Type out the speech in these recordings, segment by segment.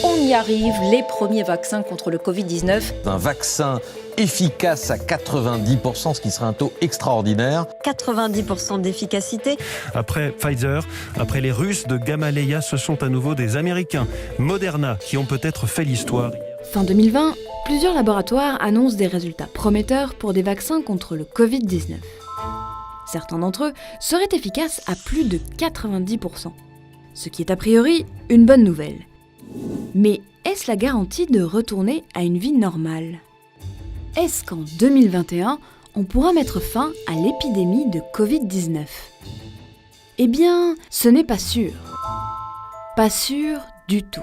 On y arrive, les premiers vaccins contre le Covid-19. Un vaccin efficace à 90%, ce qui serait un taux extraordinaire. 90% d'efficacité. Après Pfizer, après les Russes de Gamaleya, ce sont à nouveau des Américains, Moderna, qui ont peut-être fait l'histoire. Fin 2020, plusieurs laboratoires annoncent des résultats prometteurs pour des vaccins contre le Covid-19. Certains d'entre eux seraient efficaces à plus de 90%, ce qui est a priori une bonne nouvelle. Mais est-ce la garantie de retourner à une vie normale ? Est-ce qu'en 2021, on pourra mettre fin à l'épidémie de Covid-19 ? Eh bien, ce n'est pas sûr. Pas sûr du tout.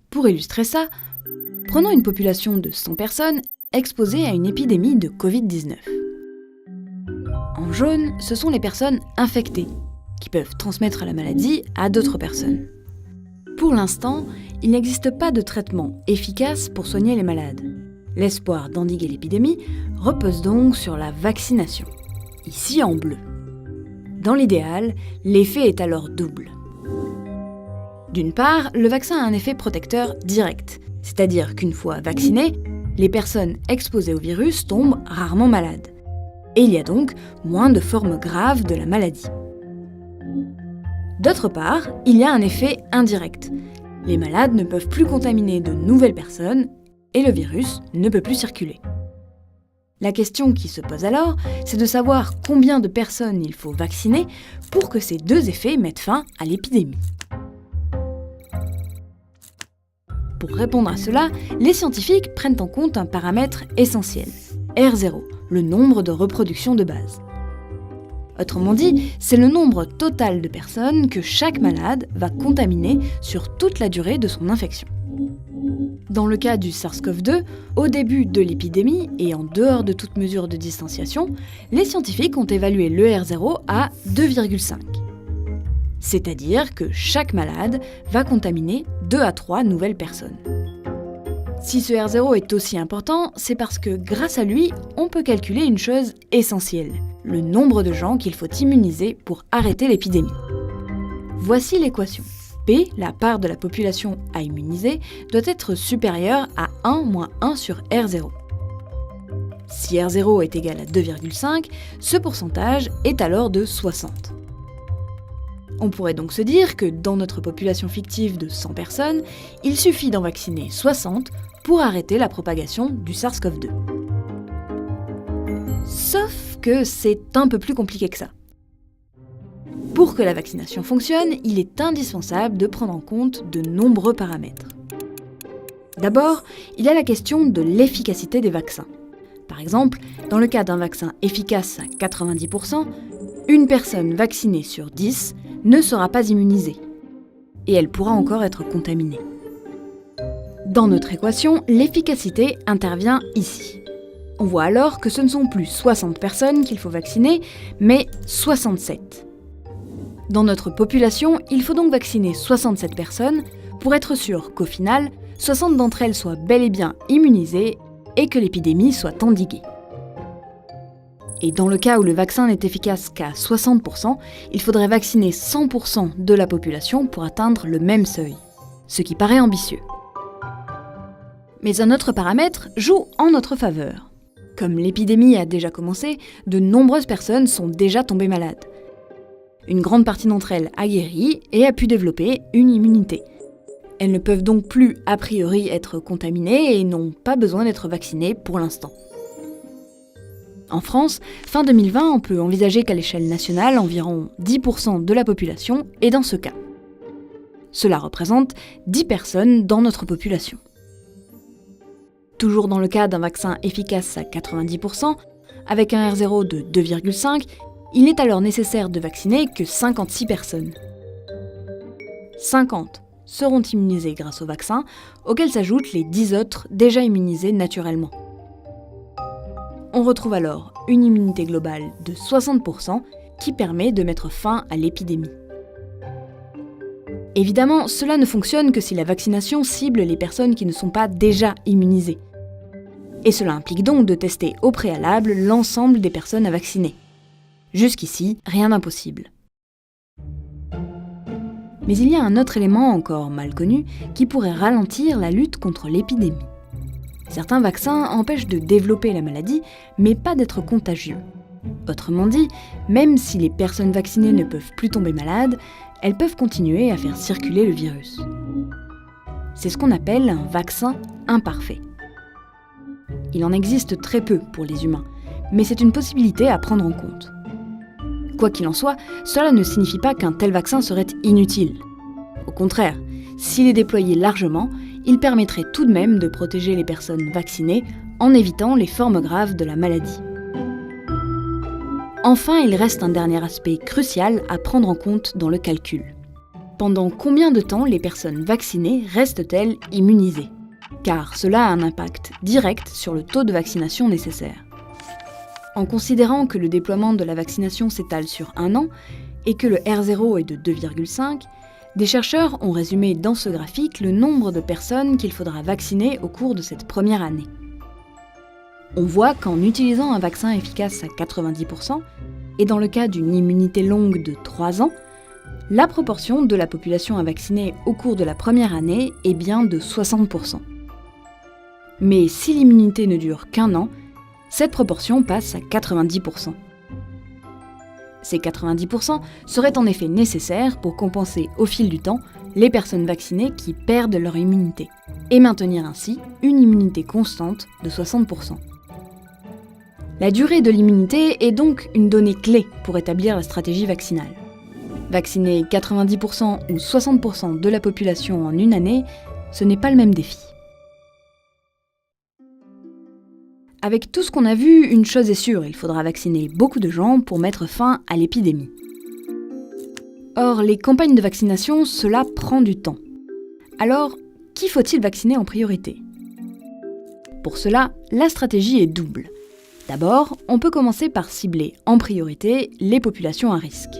Pour illustrer ça, prenons une population de 100 personnes exposées à une épidémie de Covid-19. En jaune, ce sont les personnes infectées, qui peuvent transmettre la maladie à d'autres personnes. Pour l'instant, il n'existe pas de traitement efficace pour soigner les malades. L'espoir d'endiguer l'épidémie repose donc sur la vaccination, ici en bleu. Dans l'idéal, l'effet est alors double. D'une part, le vaccin a un effet protecteur direct, c'est-à-dire qu'une fois vaccinées, les personnes exposées au virus tombent rarement malades. Et il y a donc moins de formes graves de la maladie. D'autre part, il y a un effet indirect. Les malades ne peuvent plus contaminer de nouvelles personnes et le virus ne peut plus circuler. La question qui se pose alors, c'est de savoir combien de personnes il faut vacciner pour que ces deux effets mettent fin à l'épidémie. Pour répondre à cela, les scientifiques prennent en compte un paramètre essentiel, R0, le nombre de reproductions de base. Autrement dit, c'est le nombre total de personnes que chaque malade va contaminer sur toute la durée de son infection. Dans le cas du SARS-CoV-2, au début de l'épidémie et en dehors de toute mesure de distanciation, les scientifiques ont évalué le R0 à 2,5. C'est-à-dire que chaque malade va contaminer 2 à 3 nouvelles personnes. Si ce R0 est aussi important, c'est parce que grâce à lui, on peut calculer une chose essentielle, le nombre de gens qu'il faut immuniser pour arrêter l'épidémie. Voici l'équation. P, la part de la population à immuniser, doit être supérieure à 1 moins 1 sur R0. Si R0 est égal à 2,5, ce pourcentage est alors de 60. On pourrait donc se dire que dans notre population fictive de 100 personnes, il suffit d'en vacciner 60 pour arrêter la propagation du SARS-CoV-2. Sauf que c'est un peu plus compliqué que ça. Pour que la vaccination fonctionne, il est indispensable de prendre en compte de nombreux paramètres. D'abord, il y a la question de l'efficacité des vaccins. Par exemple, dans le cas d'un vaccin efficace à 90%, une personne vaccinée sur 10 ne sera pas immunisée, et elle pourra encore être contaminée. Dans notre équation, l'efficacité intervient ici. On voit alors que ce ne sont plus 60 personnes qu'il faut vacciner, mais 67. Dans notre population, il faut donc vacciner 67 personnes pour être sûr qu'au final, 60 d'entre elles soient bel et bien immunisées et que l'épidémie soit endiguée. Et dans le cas où le vaccin n'est efficace qu'à 60%, il faudrait vacciner 100% de la population pour atteindre le même seuil, ce qui paraît ambitieux. Mais un autre paramètre joue en notre faveur. Comme l'épidémie a déjà commencé, de nombreuses personnes sont déjà tombées malades. Une grande partie d'entre elles a guéri et a pu développer une immunité. Elles ne peuvent donc plus a priori être contaminées et n'ont pas besoin d'être vaccinées pour l'instant. En France, fin 2020, on peut envisager qu'à l'échelle nationale, environ 10% de la population est dans ce cas. Cela représente 10 personnes dans notre population. Toujours dans le cas d'un vaccin efficace à 90%, avec un R0 de 2,5, il n'est alors nécessaire de vacciner que 56 personnes. 50 seront immunisées grâce au vaccin, auxquels s'ajoutent les 10 autres déjà immunisés naturellement. On retrouve alors une immunité globale de 60% qui permet de mettre fin à l'épidémie. Évidemment, cela ne fonctionne que si la vaccination cible les personnes qui ne sont pas déjà immunisées. Et cela implique donc de tester au préalable l'ensemble des personnes à vacciner. Jusqu'ici, rien d'impossible. Mais il y a un autre élément encore mal connu qui pourrait ralentir la lutte contre l'épidémie. Certains vaccins empêchent de développer la maladie, mais pas d'être contagieux. Autrement dit, même si les personnes vaccinées ne peuvent plus tomber malades, elles peuvent continuer à faire circuler le virus. C'est ce qu'on appelle un vaccin imparfait. Il en existe très peu pour les humains, mais c'est une possibilité à prendre en compte. Quoi qu'il en soit, cela ne signifie pas qu'un tel vaccin serait inutile. Au contraire, s'il est déployé largement, il permettrait tout de même de protéger les personnes vaccinées en évitant les formes graves de la maladie. Enfin, il reste un dernier aspect crucial à prendre en compte dans le calcul. Pendant combien de temps les personnes vaccinées restent-elles immunisées ? Car cela a un impact direct sur le taux de vaccination nécessaire. En considérant que le déploiement de la vaccination s'étale sur 1 an et que le R0 est de 2,5, des chercheurs ont résumé dans ce graphique le nombre de personnes qu'il faudra vacciner au cours de cette première année. On voit qu'en utilisant un vaccin efficace à 90%, et dans le cas d'une immunité longue de 3 ans, la proportion de la population à vacciner au cours de la première année est bien de 60%. Mais si l'immunité ne dure qu'1 an, cette proportion passe à 90%. Ces 90% seraient en effet nécessaires pour compenser au fil du temps les personnes vaccinées qui perdent leur immunité, et maintenir ainsi une immunité constante de 60%. La durée de l'immunité est donc une donnée clé pour établir la stratégie vaccinale. Vacciner 90% ou 60% de la population en une année, ce n'est pas le même défi. Avec tout ce qu'on a vu, une chose est sûre, il faudra vacciner beaucoup de gens pour mettre fin à l'épidémie. Or, les campagnes de vaccination, cela prend du temps. Alors, qui faut-il vacciner en priorité ? Pour cela, la stratégie est double. D'abord, on peut commencer par cibler en priorité les populations à risque.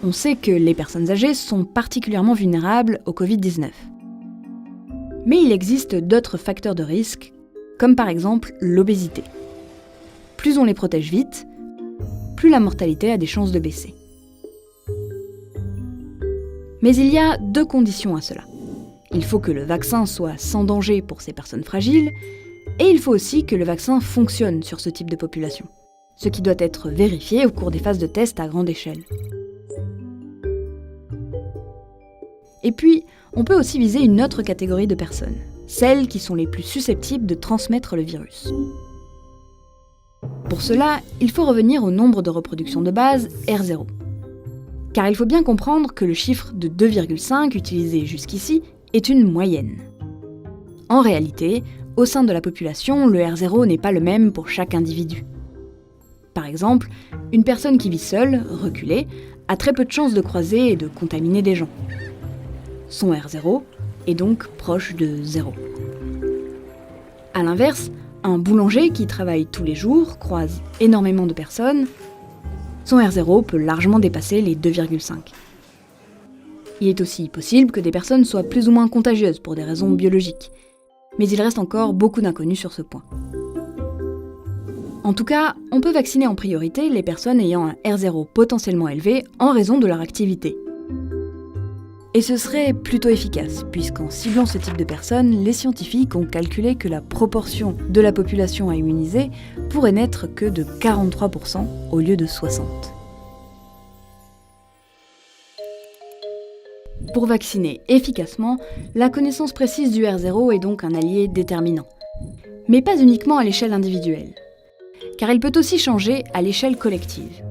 On sait que les personnes âgées sont particulièrement vulnérables au Covid-19. Mais il existe d'autres facteurs de risque, comme par exemple l'obésité. Plus on les protège vite, plus la mortalité a des chances de baisser. Mais il y a 2 conditions à cela. Il faut que le vaccin soit sans danger pour ces personnes fragiles, et il faut aussi que le vaccin fonctionne sur ce type de population, ce qui doit être vérifié au cours des phases de test à grande échelle. Et puis, on peut aussi viser une autre catégorie de personnes, celles qui sont les plus susceptibles de transmettre le virus. Pour cela, il faut revenir au nombre de reproduction de base R0. Car il faut bien comprendre que le chiffre de 2,5 utilisé jusqu'ici est une moyenne. En réalité, au sein de la population, le R0 n'est pas le même pour chaque individu. Par exemple, une personne qui vit seule, reculée, a très peu de chances de croiser et de contaminer des gens. Son R0 est donc proche de 0. A l'inverse, un boulanger qui travaille tous les jours croise énormément de personnes. Son R0 peut largement dépasser les 2,5. Il est aussi possible que des personnes soient plus ou moins contagieuses pour des raisons biologiques, mais il reste encore beaucoup d'inconnus sur ce point. En tout cas, on peut vacciner en priorité les personnes ayant un R0 potentiellement élevé en raison de leur activité. Et ce serait plutôt efficace, puisqu'en ciblant ce type de personnes, les scientifiques ont calculé que la proportion de la population à immuniser pourrait n'être que de 43% au lieu de 60%. Pour vacciner efficacement, la connaissance précise du R0 est donc un allié déterminant. Mais pas uniquement à l'échelle individuelle, car elle peut aussi changer à l'échelle collective.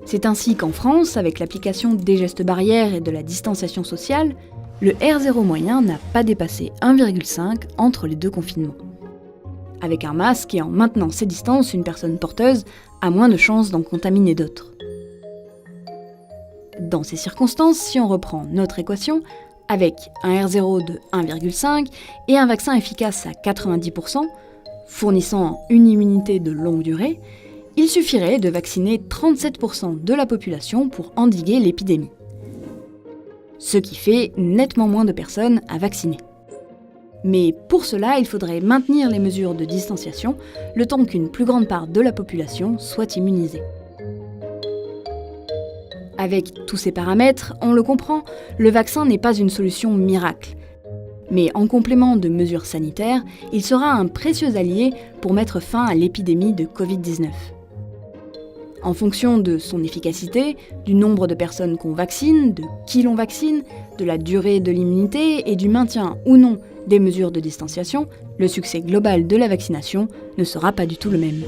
C'est ainsi qu'en France, avec l'application des gestes barrières et de la distanciation sociale, le R0 moyen n'a pas dépassé 1,5 entre les 2 confinements. Avec un masque et en maintenant ces distances, une personne porteuse a moins de chances d'en contaminer d'autres. Dans ces circonstances, si on reprend notre équation, avec un R0 de 1,5 et un vaccin efficace à 90%, fournissant une immunité de longue durée, il suffirait de vacciner 37% de la population pour endiguer l'épidémie. Ce qui fait nettement moins de personnes à vacciner. Mais pour cela, il faudrait maintenir les mesures de distanciation le temps qu'une plus grande part de la population soit immunisée. Avec tous ces paramètres, on le comprend, le vaccin n'est pas une solution miracle. Mais en complément de mesures sanitaires, il sera un précieux allié pour mettre fin à l'épidémie de Covid-19. En fonction de son efficacité, du nombre de personnes qu'on vaccine, de qui l'on vaccine, de la durée de l'immunité et du maintien ou non des mesures de distanciation, le succès global de la vaccination ne sera pas du tout le même.